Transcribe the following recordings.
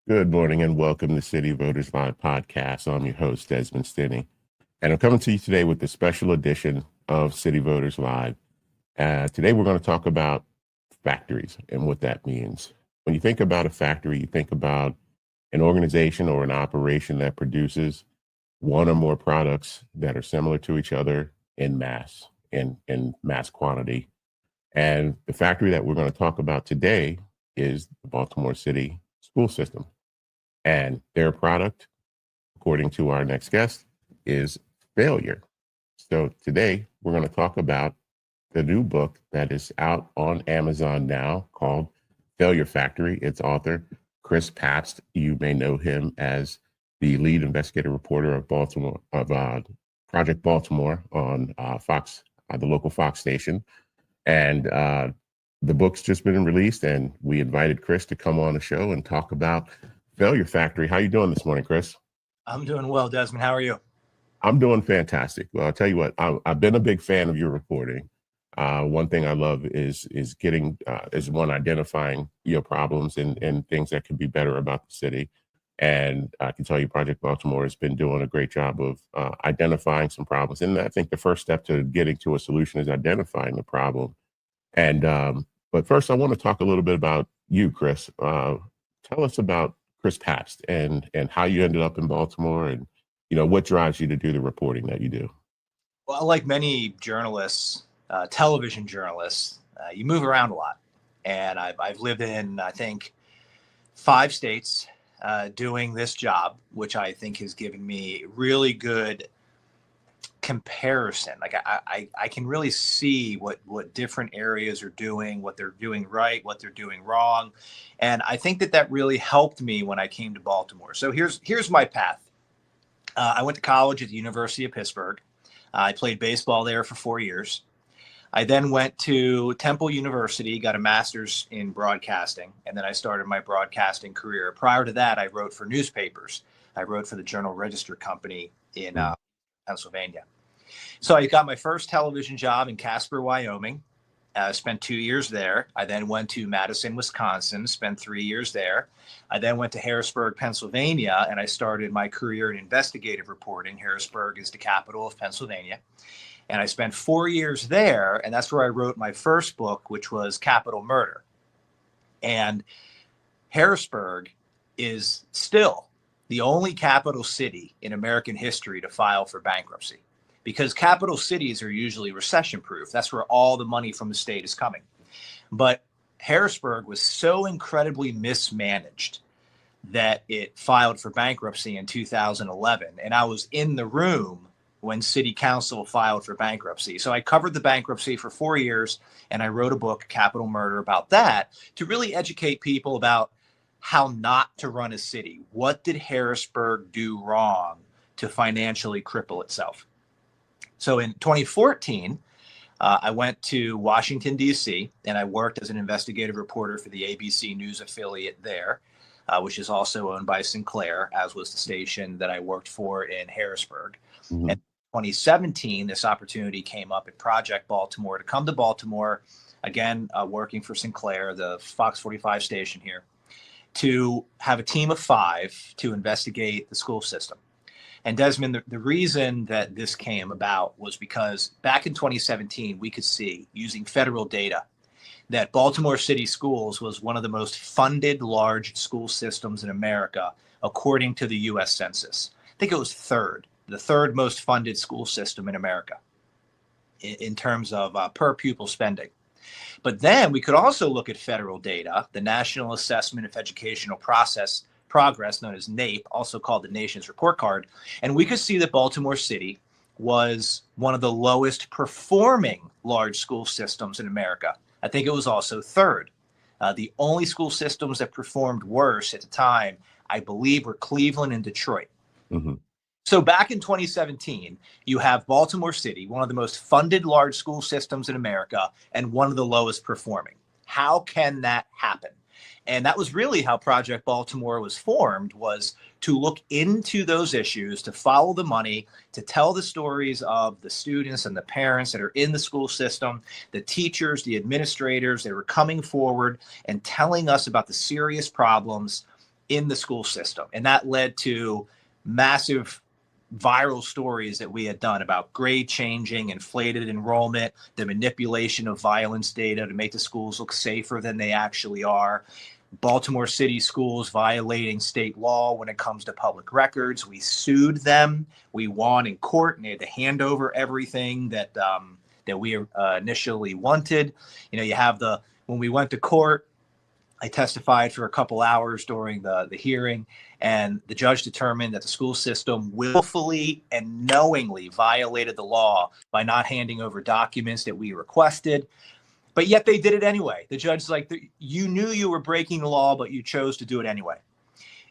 Good morning and welcome to City Voters Live podcast. I'm your host, Desmond Stinney, and I'm coming to you today with a special edition of City Voters Live. Today, we're going to talk about factories and what that means. When you think about a factory, you think about an organization or an operation that produces one or more products that are similar to each other in mass quantity. And the factory that we're going to talk about today is the Baltimore City school system. And their product, according to our next guest, is failure. So today we're going to talk about the new book that is out on Amazon now called Failure Factory. Its author, Chris Papst. You may know him as the lead investigative reporter of Project Baltimore on Fox, the local Fox station. And the book's just been released, and we invited Chris to come on the show and talk about Failure Factory. How you doing this morning, Chris? I'm doing well, Desmond. How are you? I'm doing fantastic. Well, I'll tell you what, I've been a big fan of your reporting. One thing I love is identifying your problems and things that could be better about the city. And I can tell you Project Baltimore has been doing a great job of identifying some problems. And I think the first step to getting to a solution is identifying the problem. And but first, I want to talk a little bit about you, Chris. Tell us about Chris Papst and how you ended up in Baltimore, and what drives you to do the reporting that you do. Well, like many journalists, television journalists, you move around a lot, and I've lived in, I think, 5 states doing this job, which I think has given me really good comparison. Like I can really see what different areas are doing, what they're doing right, what they're doing wrong. And I think that really helped me when I came to Baltimore. So here's my path. I went to college at the University of Pittsburgh. I played baseball there for 4 years. I then went to Temple University, got a master's in broadcasting, and then I started my broadcasting career. Prior to that, I wrote for newspapers. I wrote for the Journal-Register Company in Pennsylvania. So I got my first television job in Casper, Wyoming. Spent 2 years there. I then went to Madison, Wisconsin, spent 3 years there. I then went to Harrisburg, Pennsylvania, and I started my career in investigative reporting. Harrisburg is the capital of Pennsylvania. And I spent 4 years there, and that's where I wrote my first book, which was Capital Murder. And Harrisburg is still the only capital city in American history to file for bankruptcy, because capital cities are usually recession proof. That's where all the money from the state is coming. But Harrisburg was so incredibly mismanaged that it filed for bankruptcy in 2011. And I was in the room when city council filed for bankruptcy. So I covered the bankruptcy for 4 years, and I wrote a book, Capital Murder, about that to really educate people about how not to run a city. What did Harrisburg do wrong to financially cripple itself? So in 2014, I went to Washington, D.C., and I worked as an investigative reporter for the ABC News affiliate there, which is also owned by Sinclair, as was the station that I worked for in Harrisburg. Mm-hmm. And in 2017, this opportunity came up at Project Baltimore to come to Baltimore, again, working for Sinclair, the Fox 45 station here, to have a team of 5 to investigate the school system. And Desmond, the reason that this came about was because back in 2017, we could see, using federal data, that Baltimore City Schools was one of the most funded large school systems in America, according to the U.S. Census. I think it was the third most funded school system in America in terms of per pupil spending. But then we could also look at federal data, the National Assessment of Educational Progress, known as NAEP, also called the Nation's Report Card. And we could see that Baltimore City was one of the lowest performing large school systems in America. I think it was also third. The only school systems that performed worse at the time, I believe, were Cleveland and Detroit. Mm-hmm. So back in 2017, you have Baltimore City, one of the most funded large school systems in America, and one of the lowest performing. How can that happen? And that was really how Project Baltimore was formed, was to look into those issues, to follow the money, to tell the stories of the students and the parents that are in the school system, the teachers, the administrators. They were coming forward and telling us about the serious problems in the school system. And that led to massive viral stories that we had done about grade changing, inflated enrollment, the manipulation of violence data to make the schools look safer than they actually are. Baltimore City schools violating state law when it comes to public records. We sued them. We won in court, and they had to hand over everything that we initially wanted. You know, you have when we went to court, I testified for a couple hours during the hearing, and the judge determined that the school system willfully and knowingly violated the law by not handing over documents that we requested. But yet they did it anyway. The judge's like, you knew you were breaking the law, but you chose to do it anyway.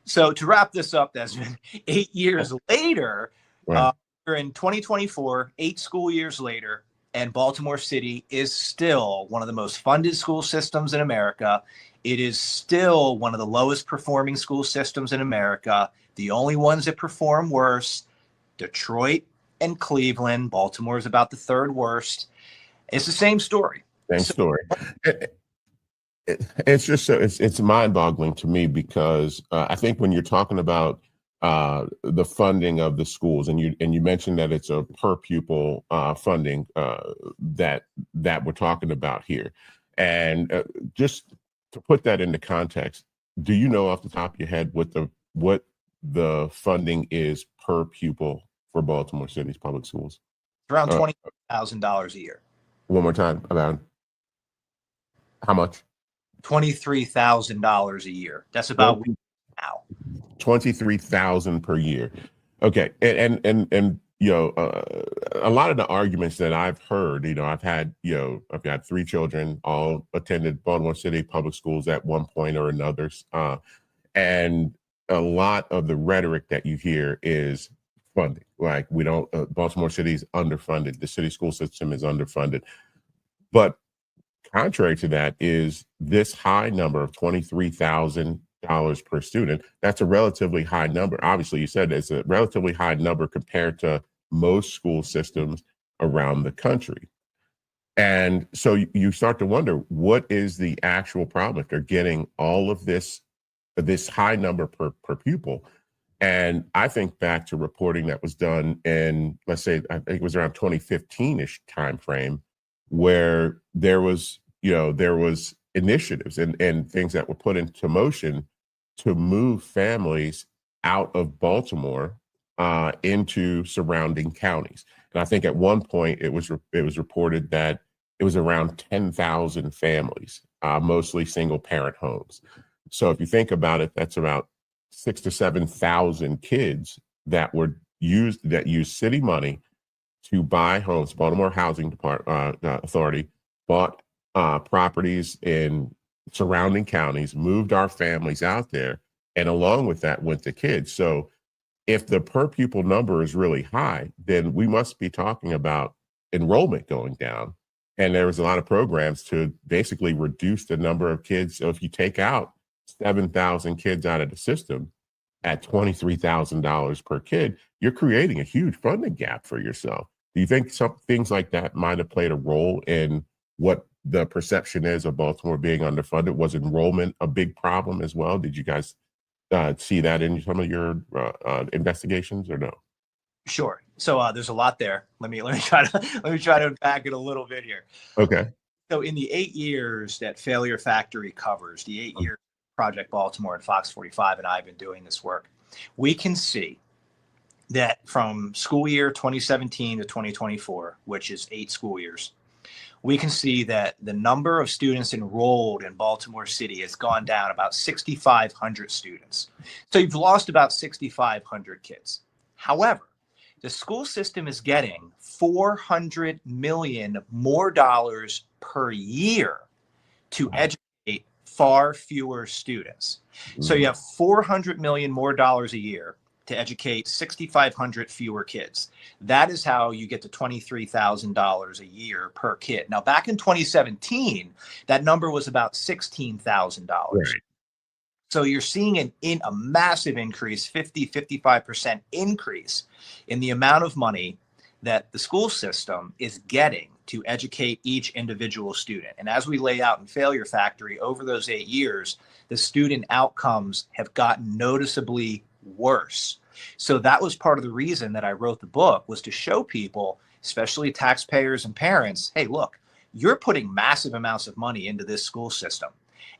So to wrap this up, Desmond, 8 years later, Right. we're in 2024, 8 school years later, and Baltimore City is still one of the most funded school systems in America. It is still one of the lowest performing school systems in America. The only ones that perform worse, Detroit and Cleveland. Baltimore is about the third worst. It's the same story. Same story. It's just it's mind-boggling to me because I think when you're talking about the funding of the schools, and you mentioned that it's a per pupil funding that we're talking about here, and just to put that into context, do you know off the top of your head what the funding is per pupil for Baltimore City's public schools? Around $20,000 a year. One more time, about how much? $23,000 a year. That's about now. 23,000 per year. Okay, and you know, a lot of the arguments that I've heard, you know, I've had 3 children, all attended Baltimore City public schools at one point or another, and a lot of the rhetoric that you hear is funding. Like, we don't, Baltimore City is underfunded. The city school system is underfunded. But contrary to that is this high number of $23,000 per student. That's a relatively high number. Obviously, you said it's a relatively high number compared to most school systems around the country. And so you start to wonder, what is the actual problem if they're getting all of this high number per pupil? And I think back to reporting that was done in, let's say, I think it was around 2015-ish timeframe, where there was initiatives and things that were put into motion to move families out of Baltimore into surrounding counties. And I think at one point it was reported that it was around 10,000 families, mostly single parent homes. So if you think about it, that's about 6,000 to 7,000 kids that used city money to buy homes. Baltimore Housing Authority bought properties in surrounding counties, moved our families out there, and along with that went the kids. So if the per pupil number is really high, then we must be talking about enrollment going down. And there was a lot of programs to basically reduce the number of kids. So if you take out 7,000 kids out of the system at $23,000 per kid, you're creating a huge funding gap for yourself. Do you think some things like that might have played a role in what the perception is of Baltimore being underfunded? Was enrollment a big problem as well? Did you guys see that in some of your investigations, or no? Sure. So there's a lot there. Let me try to unpack it a little bit here. Okay. So in the 8 years that Failure Factory covers, the 8 year Project Baltimore and Fox 45 and I have been doing this work, we can see that from school year 2017 to 2024, which is 8 school years, we can see that the number of students enrolled in Baltimore City has gone down about 6,500 students. So you've lost about 6,500 kids. However, the school system is getting $400 million more dollars per year to educate far fewer students. So you have $400 million more dollars a year to educate 6,500 fewer kids. That is how you get to $23,000 a year per kid. Now, back in 2017, that number was about $16,000. Right. So you're seeing a massive increase, 55% increase in the amount of money that the school system is getting to educate each individual student. And as we lay out in Failure Factory, over those 8 years, the student outcomes have gotten noticeably worse. So that was part of the reason that I wrote the book, was to show people, especially taxpayers and parents, hey, look, you're putting massive amounts of money into this school system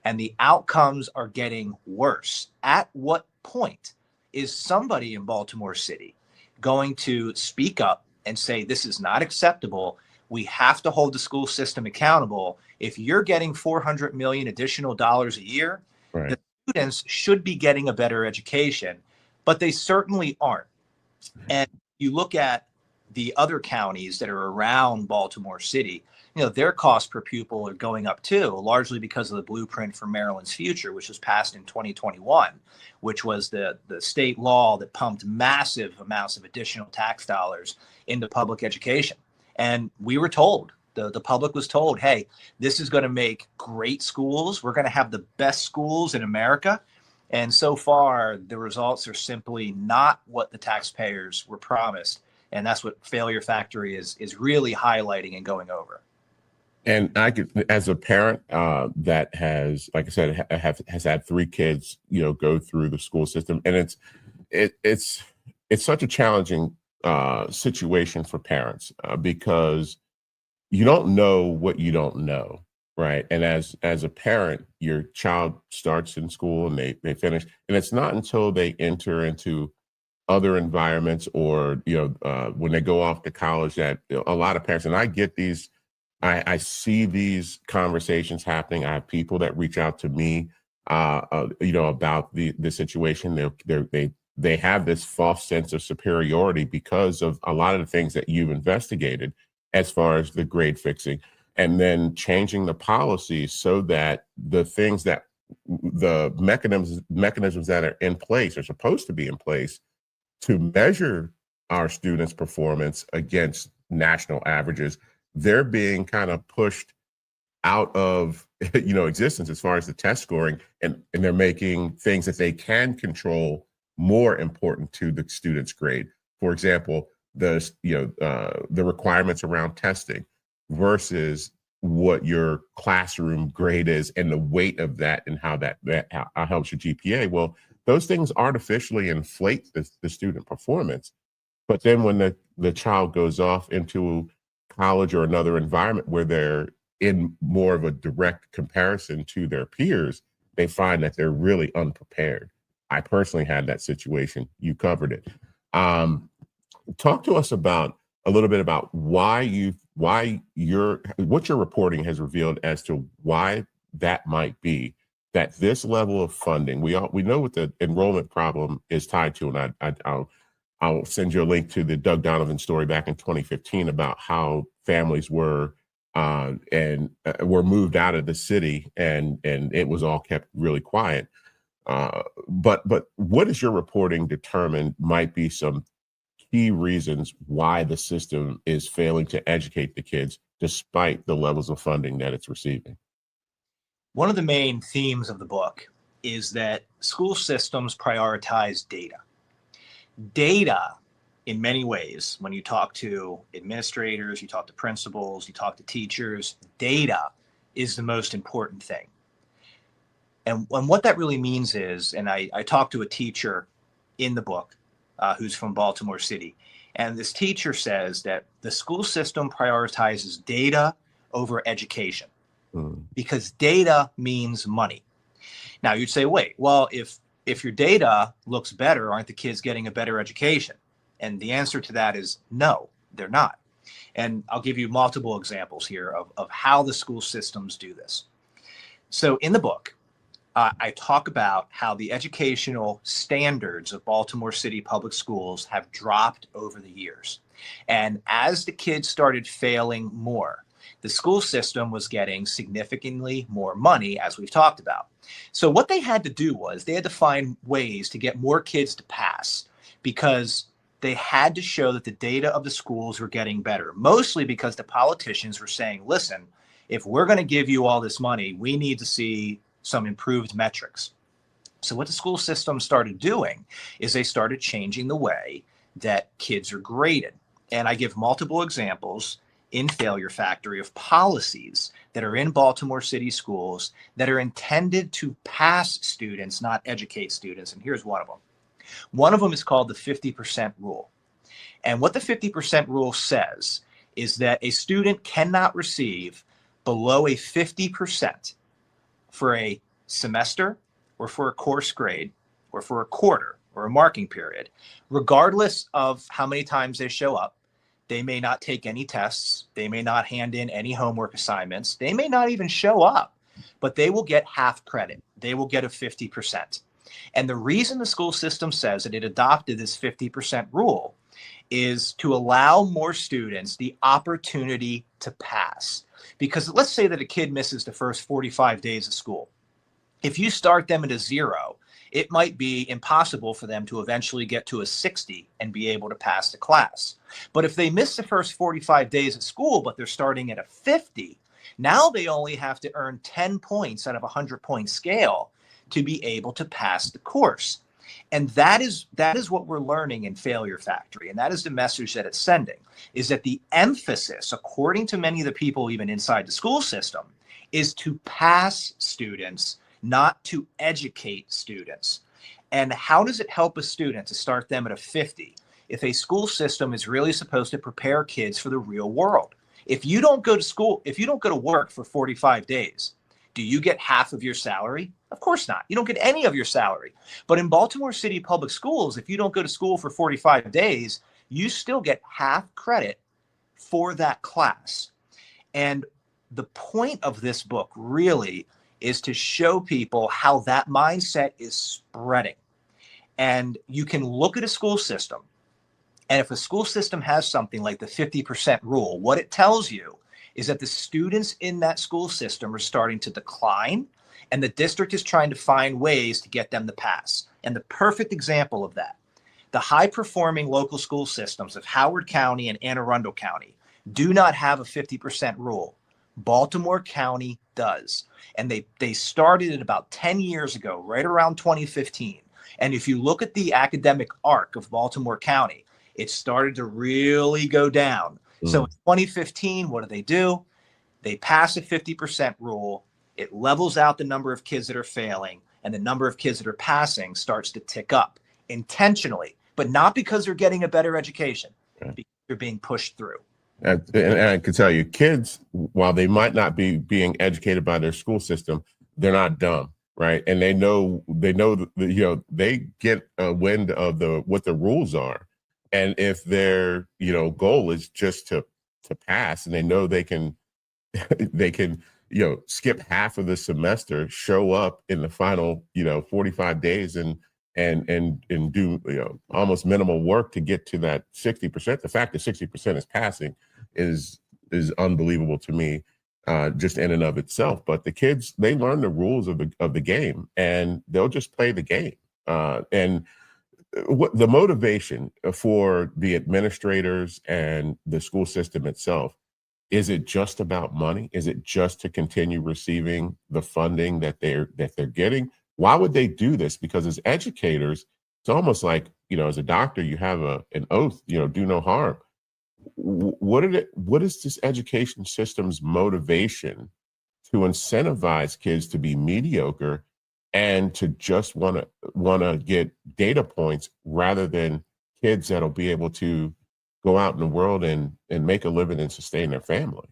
and the outcomes are getting worse. At what point is somebody in Baltimore City going to speak up and say, this is not acceptable? We have to hold the school system accountable. If you're getting $400 million additional dollars a year, Right. the students should be getting a better education, but they certainly aren't. And you look at the other counties that are around Baltimore City, their cost per pupil are going up too, largely because of the blueprint for Maryland's future, which was passed in 2021, which was the state law that pumped massive amounts of additional tax dollars into public education. And we were told, the public was told, hey, this is going to make great schools. We're going to have the best schools in America. And so far, the results are simply not what the taxpayers were promised. And that's what Failure Factory is really highlighting and going over. And I could, as a parent that has, like I said, has had 3 kids, go through the school system, and it's such a challenging situation for parents because you don't know what you don't know, right? And as a parent, your child starts in school and they finish, and it's not until they enter into other environments or when they go off to college that a lot of parents, and I get these. I see these conversations happening. I have people that reach out to me, about the situation. They have this false sense of superiority because of a lot of the things that you've investigated, as far as the grade fixing, and then changing the policies so that the things that the mechanisms that are in place are supposed to be in place to measure our students' performance against national averages, they're being kind of pushed out of existence as far as the test scoring, and they're making things that they can control more important to the student's grade. For example, the requirements around testing versus what your classroom grade is and the weight of that and how that helps your GPA. Well, those things artificially inflate the student performance. But then when the child goes off into college or another environment where they're in more of a direct comparison to their peers, they find that they're really unprepared. I personally had that situation. You covered it. Talk to us about a little bit about what your reporting has revealed as to why that might be, that this level of funding, we know what the enrollment problem is tied to, and I'll send you a link to the Doug Donovan story back in 2015 about how families were moved out of the city, and it was all kept really quiet. But what is your reporting determined might be some key reasons why the system is failing to educate the kids despite the levels of funding that it's receiving? One of the main themes of the book is that school systems prioritize data. Data, in many ways, when you talk to administrators, you talk to principals, you talk to teachers, data is the most important thing. And what that really means is, and I talked to a teacher in the book who's from Baltimore City, and this teacher says that the school system prioritizes data over education because data means money. Now you'd say, wait, well, if your data looks better, aren't the kids getting a better education? And the answer to that is no, they're not. And I'll give you multiple examples here of how the school systems do this. So in the book, I talk about how the educational standards of Baltimore City public schools have dropped over the years. And as the kids started failing more, the school system was getting significantly more money, as we've talked about. So what they had to do was they had to find ways to get more kids to pass, because they had to show that the data of the schools were getting better, mostly because the politicians were saying, listen, if we're going to give you all this money, we need to see some improved metrics. So what the school system started doing is they started changing the way that kids are graded. And I give multiple examples in Failure Factory of policies that are in Baltimore City schools that are intended to pass students, not educate students. And here's one of them. One of them is called the 50% rule. And what the 50% rule says is that a student cannot receive below a 50% for a semester or for a course grade or for a quarter or a marking period, regardless of how many times they show up. They may not take any tests. They may not hand in any homework assignments. They may not even show up, but they will get half credit. They will get a 50%. And the reason the school system says that it adopted this 50% rule is to allow more students the opportunity to pass. Because let's say that a kid misses the first 45 days of school. If you start them at a 0, it might be impossible for them to eventually get to a 60 and be able to pass the class. But if they miss the first 45 days of school, but they're starting at a 50, now they only have to earn 10 points out of a 100-point scale to be able to pass the course. And that is what we're learning in Failure Factory. And that is the message that it's sending, is that the emphasis, according to many of the people even inside the school system, is to pass students, not to educate students. And how does it help a student to start them at a 50 if a school system is really supposed to prepare kids for the real world? If you don't go to school, if you don't go to work for 45 days, do you get half of your salary? Of course not. You don't get any of your salary. But in Baltimore City Public Schools, if you don't go to school for 45 days, you still get half credit for that class. And the point of this book really is to show people how that mindset is spreading. And you can look at a school system, and if a school system has something like the 50% rule, what it tells you is that the students in that school system are starting to decline, and the district is trying to find ways to get them to pass. And the perfect example of that, the high-performing local school systems of Howard County and Anne Arundel County do not have a 50% rule. Baltimore County does. And they started it about 10 years ago, right around 2015. And if you look at the academic arc of Baltimore County, it started to really go down. So in 2015, what do? They pass a 50% rule. It levels out the number of kids that are failing, and the number of kids that are passing starts to tick up intentionally, but not because they're getting a better education, because they're being pushed through. And I can tell you, kids, while they might not be being educated by their school system, they're not dumb, right? And they know they get a wind of what the rules are. And if their, goal is just to pass, and they know they can skip half of the semester, show up in the final, 45 days and do, almost minimal work to get to that 60%. The fact that 60% is passing is unbelievable to me, just in and of itself. But the kids, they learn the rules of the game, and they'll just play the game. And what the motivation for the administrators and the school system itself, is it just about money? Is it just to continue receiving the funding that they're getting? Why would they do this? Because as educators, it's almost like, as a doctor, you have an oath, do no harm. What is this education system's motivation to incentivize kids to be mediocre and to just want to get data points, rather than kids that'll be able to go out in the world and make a living and sustain their family?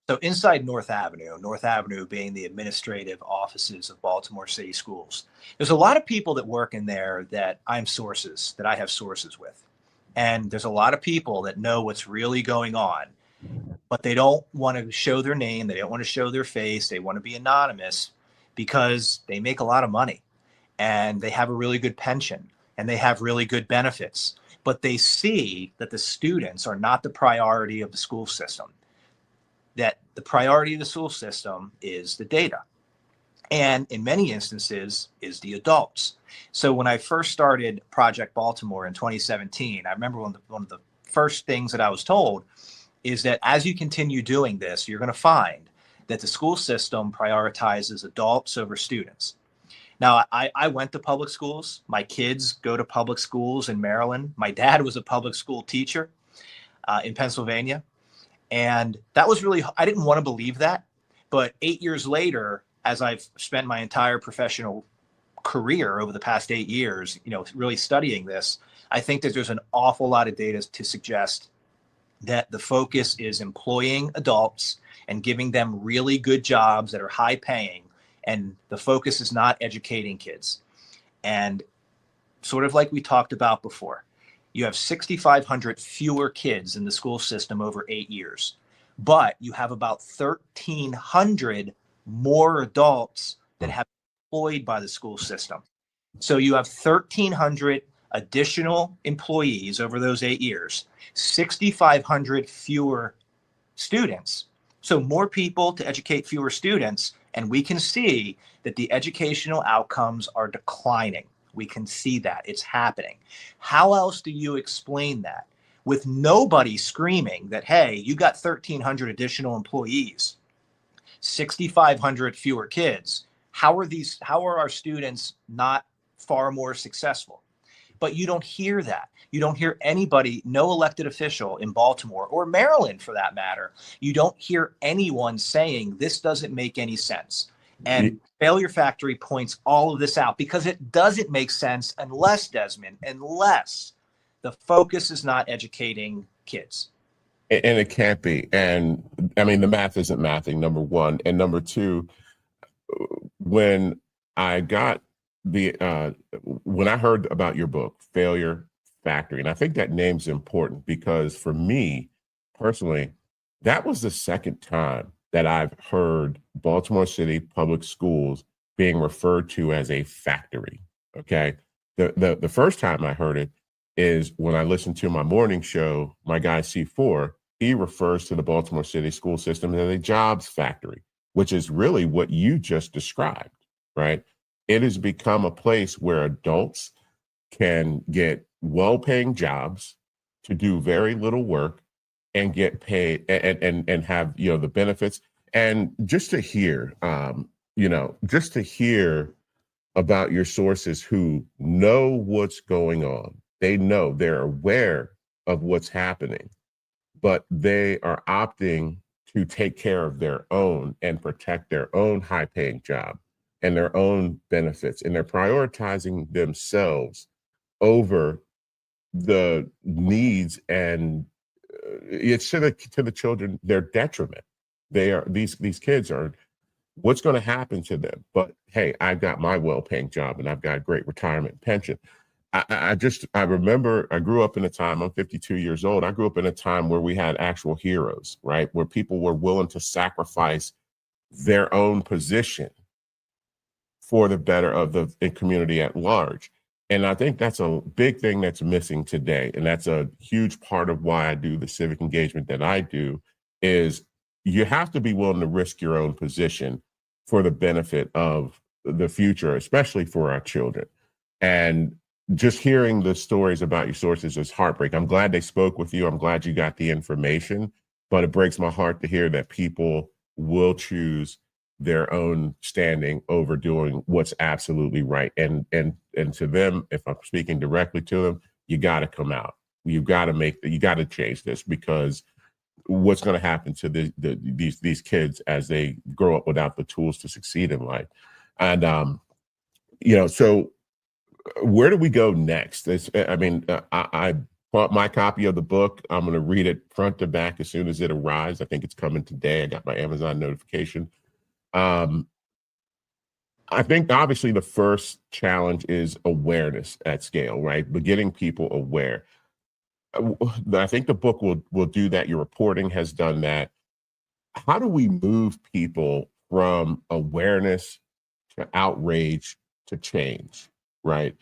So inside North Avenue being the administrative offices of Baltimore City Schools, there's a lot of people that work in there that I have sources with. And there's a lot of people that know what's really going on, but they don't want to show their name. They don't want to show their face. They want to be anonymous because they make a lot of money and they have a really good pension and they have really good benefits. But they see that the students are not the priority of the school system, that the priority of the school system is the data. And in many instances is the adults. So when I first started Project Baltimore in 2017, I remember one of the first things that I was told is that as you continue doing this, you're going to find that the school system prioritizes adults over students. Now, I went to public schools. My kids go to public schools in Maryland. My dad was a public school teacher in Pennsylvania. And that was really, I didn't want to believe that. But 8 years later, as I've spent my entire professional career over the past 8 years, really studying this, I think that there's an awful lot of data to suggest that the focus is employing adults and giving them really good jobs that are high paying. And the focus is not educating kids. And sort of like we talked about before, you have 6,500 fewer kids in the school system over 8 years, but you have about 1,300 more adults that have been employed by the school system. So you have 1,300 additional employees over those 8 years, 6,500 fewer students. So more people to educate fewer students, and we can see that the educational outcomes are declining. We can see that it's happening. How else do you explain that? With nobody screaming that, hey, you got 1,300 additional employees, 6,500 fewer kids. How are our students not far more successful? But you don't hear that. You don't hear anybody, no elected official in Baltimore or Maryland for that matter. You don't hear anyone saying this doesn't make any sense. And Failure Factory points all of this out because it doesn't make sense unless, Desmond, unless the focus is not educating kids. And it can't be. And I mean, the math isn't mathing, number one. And number two, when I got when I heard about your book, Failure Factory, and I think that name's important because for me personally, that was the second time that I've heard Baltimore City Public Schools being referred to as a factory. Okay. The first time I heard it is when I listened to my morning show, my guy C4, he refers to the Baltimore City school system as a jobs factory, which is really what you just described, right? It has become a place where adults can get well-paying jobs to do very little work and get paid and have, the benefits. And just to hear, just to hear about your sources who know what's going on. They know, they're aware of what's happening, but they are opting to take care of their own and protect their own high-paying job and their own benefits, and they're prioritizing themselves over the needs, and it's to the children their detriment. These kids are, what's going to happen to them? But hey, I've got my well-paying job and I've got a great retirement pension. I remember I grew up in a time, I'm 52 years old. I grew up in a time where we had actual heroes, right? Where people were willing to sacrifice their own position for the better of the community at large. And I think that's a big thing that's missing today. And that's a huge part of why I do the civic engagement that I do, is you have to be willing to risk your own position for the benefit of the future, especially for our children. And just hearing the stories about your sources is heartbreaking. I'm glad they spoke with you. I'm glad you got the information, but it breaks my heart to hear that people will choose their own standing over doing what's absolutely right. And to them, if I'm speaking directly to them, you got to come out. You got to change this, because what's going to happen to these kids as they grow up without the tools to succeed in life. And so where do we go next? I bought my copy of the book. I'm going to read it front to back as soon as it arrives. I think it's coming today. I got my Amazon notification. I think obviously the first challenge is awareness at scale, right? But getting people aware. I think the book will do that. Your reporting has done that. How do we move people from awareness to outrage to change, right?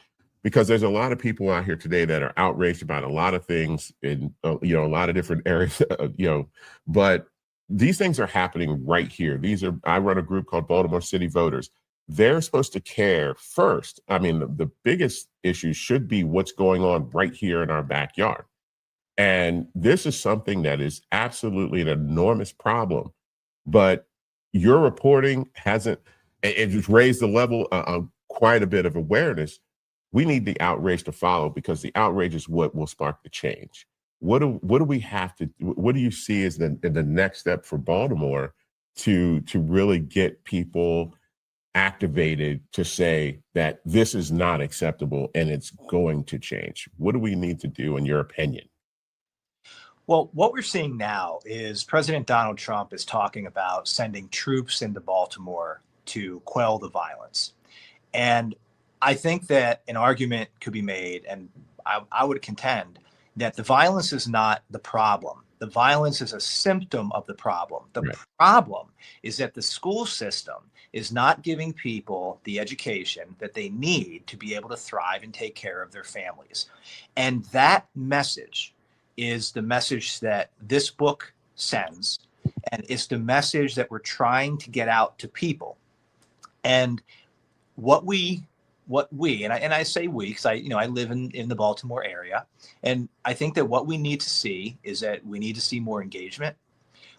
Because there's a lot of people out here today that are outraged about a lot of things in a lot of different areas, but these things are happening right here. I run a group called Baltimore City Voters. They're supposed to care first. I mean, the biggest issue should be what's going on right here in our backyard. And this is something that is absolutely an enormous problem. But your reporting it's raised the level of quite a bit of awareness. We need the outrage to follow, because the outrage is what will spark the change. what do we have to, what do you see as the next step for Baltimore to really get people activated to say that this is not acceptable and it's going to change? What do we need to do, in your opinion? Well, what we're seeing now is President Donald Trump is talking about sending troops into Baltimore to quell the violence. And I think that an argument could be made, and I would contend that the violence is not the problem. The violence is a symptom of the problem. The Right. problem is that the school system is not giving people the education that they need to be able to thrive and take care of their families. And that message is the message that this book sends, and it's the message that we're trying to get out to people. And what we and I say we, because I live in the Baltimore area, and I think that what we need to see is that we need to see more engagement.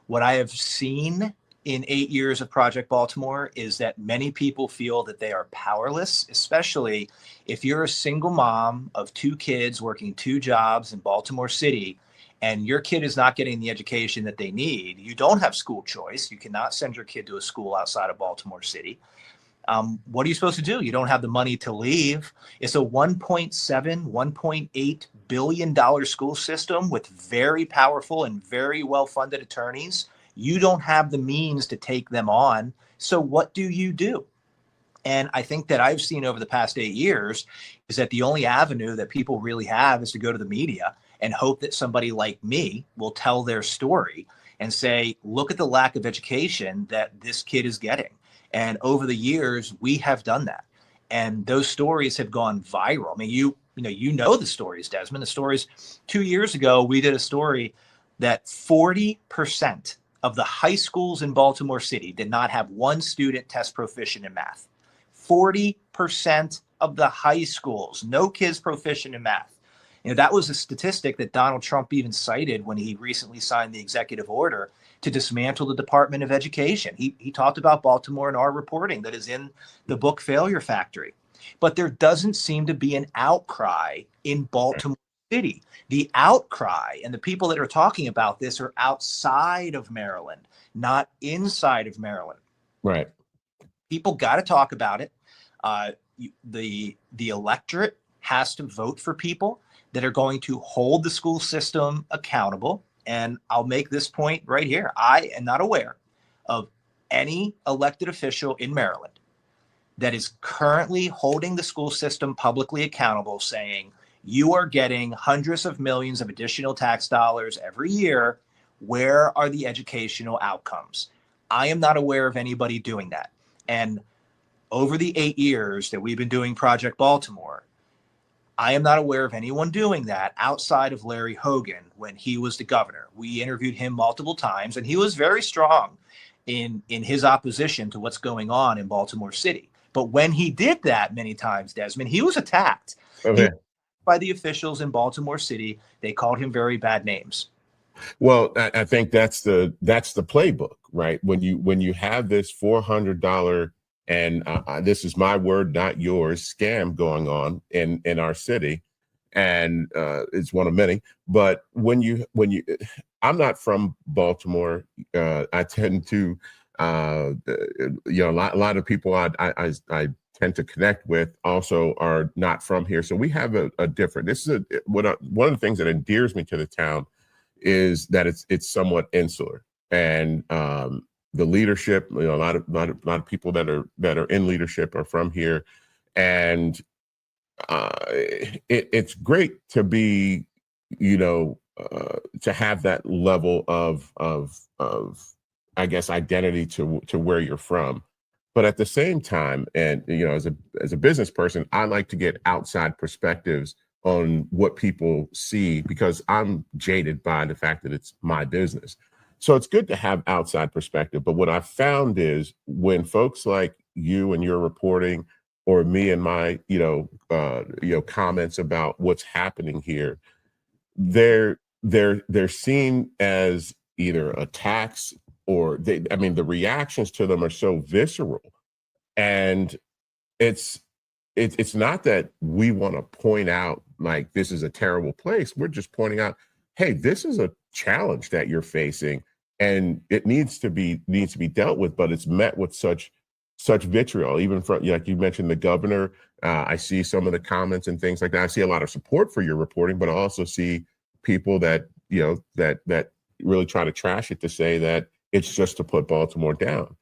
What I have seen in 8 years of Project Baltimore is that many people feel that they are powerless, especially if you're a single mom of 2 kids working 2 jobs in Baltimore City, and your kid is not getting the education that they need. You don't have school choice. You cannot send your kid to a school outside of Baltimore City. What are you supposed to do? You don't have the money to leave. It's a $1.8 billion school system with very powerful and very well-funded attorneys. You don't have the means to take them on. So what do you do? And I think that I've seen over the past 8 years is that the only avenue that people really have is to go to the media and hope that somebody like me will tell their story and say, look at the lack of education that this kid is getting. And over the years, we have done that. And those stories have gone viral. I mean, you know the stories, Desmond. The stories 2 years ago, we did a story that 40% of the high schools in Baltimore City did not have one student test proficient in math. 40% of the high schools, no kids proficient in math. That was a statistic that Donald Trump even cited when he recently signed the executive order to dismantle the Department of Education. He talked about Baltimore in our reporting that is in the book Failure Factory. But there doesn't seem to be an outcry in Baltimore City. The outcry and the people that are talking about this are outside of Maryland, not inside of Maryland. Right. People got to talk about it. The electorate has to vote for people that are going to hold the school system accountable. And I'll make this point right here. I am not aware of any elected official in Maryland that is currently holding the school system publicly accountable, saying, you are getting hundreds of millions of additional tax dollars every year. Where are the educational outcomes? I am not aware of anybody doing that. And over the 8 years that we've been doing Project Baltimore, I am not aware of anyone doing that outside of Larry Hogan when he was the governor. We interviewed him multiple times, and he was very strong in his opposition to what's going on in Baltimore City. But when he did that many times, Desmond, he was attacked. Okay. By the officials in Baltimore City. They called him very bad names. Well, I think that's the playbook, right? When you have this $400 and this is my word, not yours, scam going on in our city, and it's one of many. But when you, I'm not from Baltimore. I tend to, a lot of people I tend to connect with also are not from here, so we have a different. This is one of the things that endears me to the town is that it's somewhat insular, and the leadership, a lot of people that are in leadership are from here, and it's great to be, to have that level of I guess identity to where you're from. But at the same time, and as a business person, I like to get outside perspectives on what people see, because I'm jaded by the fact that it's my business. So it's good to have outside perspective. But what I've found is when folks like you and your reporting, or me and my comments about what's happening here, they're seen as either attacks, or the reactions to them are so visceral. And it's not that we want to point out like this is a terrible place. We're just pointing out hey, this is a challenge that you're facing, and it needs to be dealt with, but it's met with such vitriol, even from, like you mentioned, the governor. I see some of the comments and things like that. I see a lot of support for your reporting, but I also see people that, that really try to trash it, to say that it's just to put Baltimore down.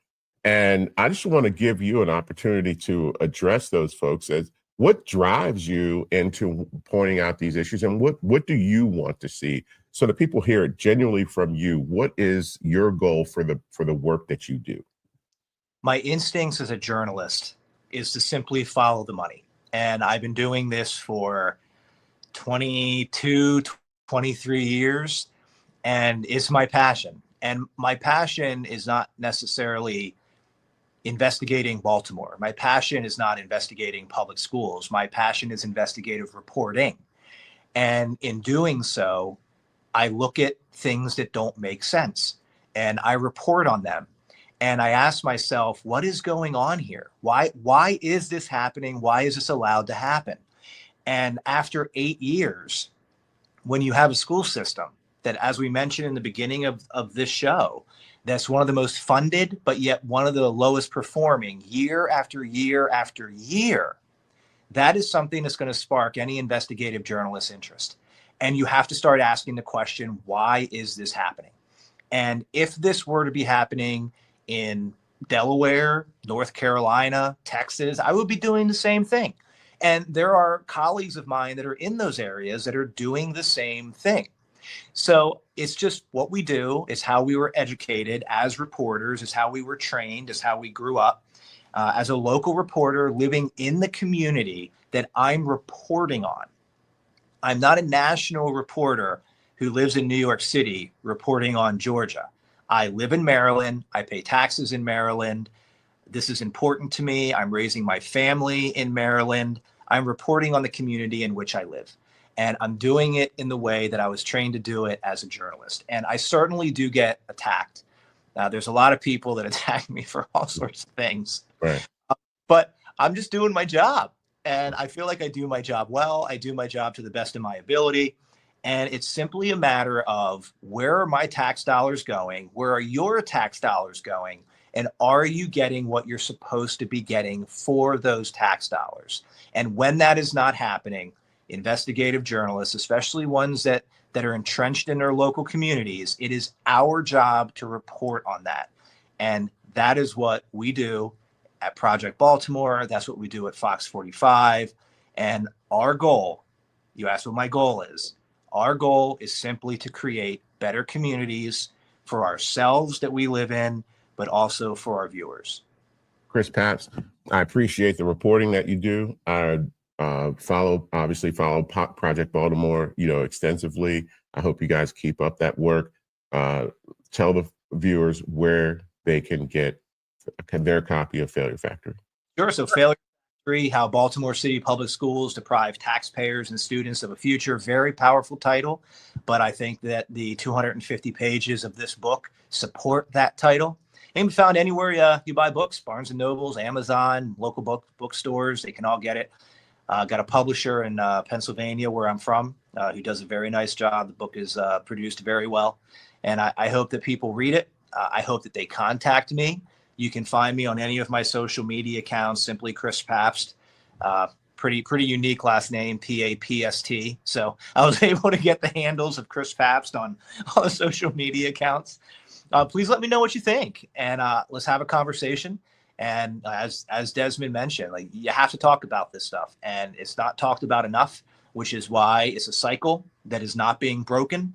And I just want to give you an opportunity to address those folks. As what drives you into pointing out these issues, and what do you want to see, so that people hear it genuinely from you? What is your goal for the work that you do? My instincts as a journalist is to simply follow the money. And I've been doing this for 22, 23 years, and it's my passion. And my passion is not necessarily investigating Baltimore. My passion is not investigating public schools. My passion is investigative reporting. And in doing so, I look at things that don't make sense and I report on them. And I ask myself, what is going on here? Why is this happening? Why is this allowed to happen? And after 8 years, when you have a school system that, as we mentioned in the beginning of this show, that's one of the most funded, but yet one of the lowest performing year after year after year, that is something that's going to spark any investigative journalist's interest. And you have to start asking the question, why is this happening? And if this were to be happening in Delaware, North Carolina, Texas, I would be doing the same thing. And there are colleagues of mine that are in those areas that are doing the same thing. So it's just what we do. It's how we were educated as reporters. It's how we were trained. It's how we grew up. As a local reporter living in the community that I'm reporting on. I'm not a national reporter who lives in New York City reporting on Georgia. I live in Maryland. I pay taxes in Maryland. This is important to me. I'm raising my family in Maryland. I'm reporting on the community in which I live. And I'm doing it in the way that I was trained to do it as a journalist. And I certainly do get attacked. There's a lot of people that attack me for all sorts of things. Right. But I'm just doing my job. And I feel like I do my job well. I do my job to the best of my ability. And it's simply a matter of, where are my tax dollars going? Where are your tax dollars going? And are you getting what you're supposed to be getting for those tax dollars? And when that is not happening, investigative journalists, especially ones that are entrenched in their local communities, it is our job to report on that. And that is what we do at Project Baltimore. That's what we do at Fox 45. And our goal, you asked what my goal is. Our goal is simply to create better communities for ourselves that we live in, but also for our viewers. Chris Papst, I appreciate the reporting that you do. I follow Project Baltimore, extensively. I hope you guys keep up that work. Tell the viewers where they can get their copy of Failure Factory. Sure. So Failure Factory, How Baltimore City Public Schools Deprive Taxpayers and Students of a Future. Very powerful title, but I think that the 250 pages of this book support that title. It can be found anywhere you buy books, Barnes & Nobles, Amazon, local bookstores. They can all get it. Got a publisher in Pennsylvania, where I'm from, who does a very nice job. The book is produced very well. And I hope that people read it. I hope that they contact me. You can find me on any of my social media accounts, simply Chris Papst. Pretty unique last name, Papst. So I was able to get the handles of Chris Papst on all the social media accounts. Please let me know what you think, and let's have a conversation. And as Desmond mentioned, like, you have to talk about this stuff, and it's not talked about enough, which is why it's a cycle that is not being broken.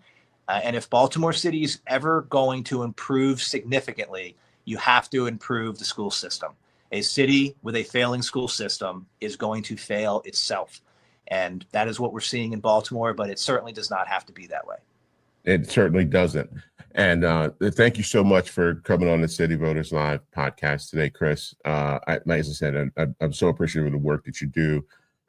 And if Baltimore City is ever going to improve significantly, you have to improve the school system. A city with a failing school system is going to fail itself. And that is what we're seeing in Baltimore, but it certainly does not have to be that way. It certainly doesn't. And thank you so much for coming on the City Voters Live podcast today, Chris. As I said, I'm so appreciative of the work that you do,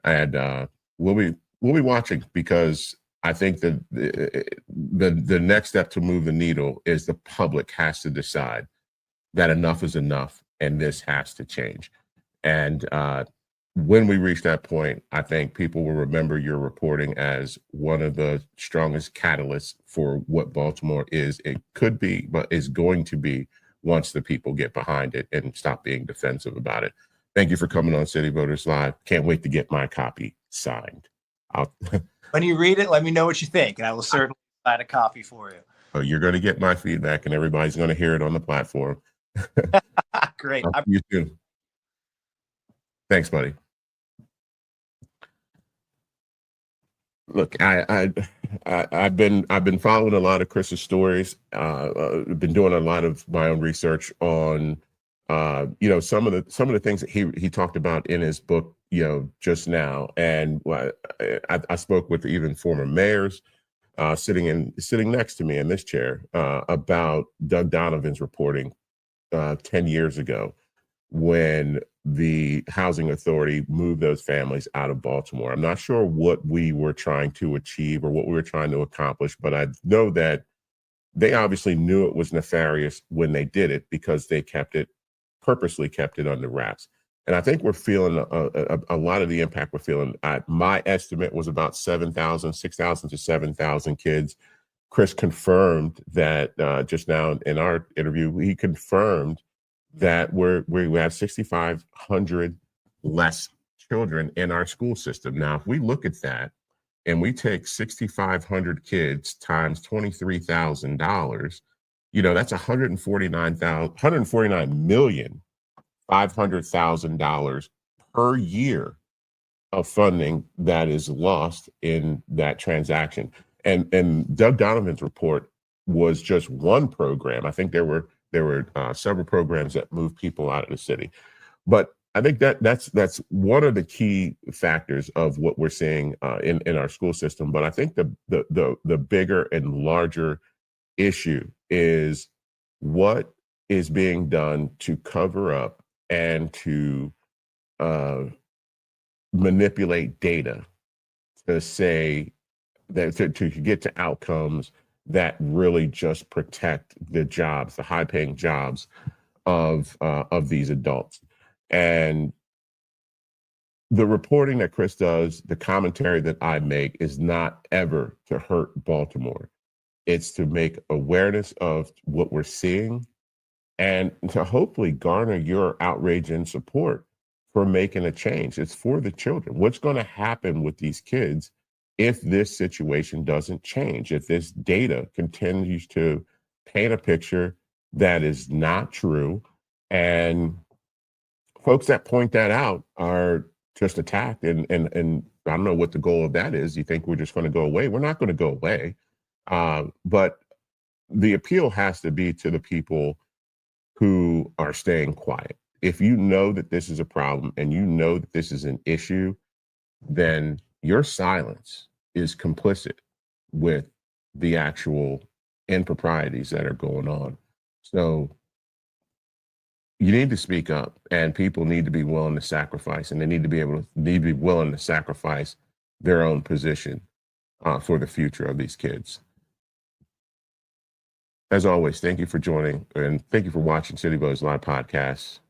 and we'll be watching, because I think that the next step to move the needle is the public has to decide that enough is enough, and this has to change. And when we reach that point, I think people will remember your reporting as one of the strongest catalysts for what Baltimore is. It could be, but is going to be once the people get behind it and stop being defensive about it. Thank you for coming on City Voters Live. Can't wait to get my copy signed. When you read it, let me know what you think, and I will certainly sign a copy for you. Oh, you're going to get my feedback, and everybody's going to hear it on the platform. Great. I'll see you soon. Thanks, buddy. Look, I've been following a lot of Chris's stories. Been doing a lot of my own research on some of the things that he talked about in his book just now, and I spoke with even former mayors sitting next to me in this chair about Doug Donovan's reporting 10 years ago, when the housing authority moved those families out of Baltimore. I'm not sure what we were trying to achieve or what we were trying to accomplish, but I know that they obviously knew it was nefarious when they did it, because they purposely kept it under wraps. And I think we're feeling a lot of the impact we're feeling. My estimate was about 6,000 to 7,000 kids. Chris confirmed that just now in our interview. He confirmed that we have 6,500 less children in our school system. Now, if we look at that and we take 6,500 kids times $23,000, that's $149,500,000 per year of funding that is lost in that transaction. And Doug Donovan's report was just one program. I think there were several programs that moved people out of the city, but I think that's one of the key factors of what we're seeing in our school system. But I think the bigger and larger issue is what is being done to cover up and to manipulate data to say that to get to outcomes that really just protect the jobs, the high-paying jobs of these adults. And the reporting that Chris does, the commentary that I make, is not ever to hurt Baltimore. It's to make awareness of what we're seeing and to hopefully garner your outrage and support for making a change. It's for the children. What's going to happen with these kids if this situation doesn't change, if this data continues to paint a picture that is not true, and folks that point that out are just attacked, and I don't know what the goal of that is. You think we're just going to go away? We're not going to go away. But the appeal has to be to the people who are staying quiet. If you know that this is a problem and you know that this is an issue, then your silence is complicit with the actual improprieties that are going on. So you need to speak up, and people need to be willing to sacrifice, and they need to be willing to sacrifice their own position for the future of these kids. As always, thank you for joining, and thank you for watching City Voters Live podcast.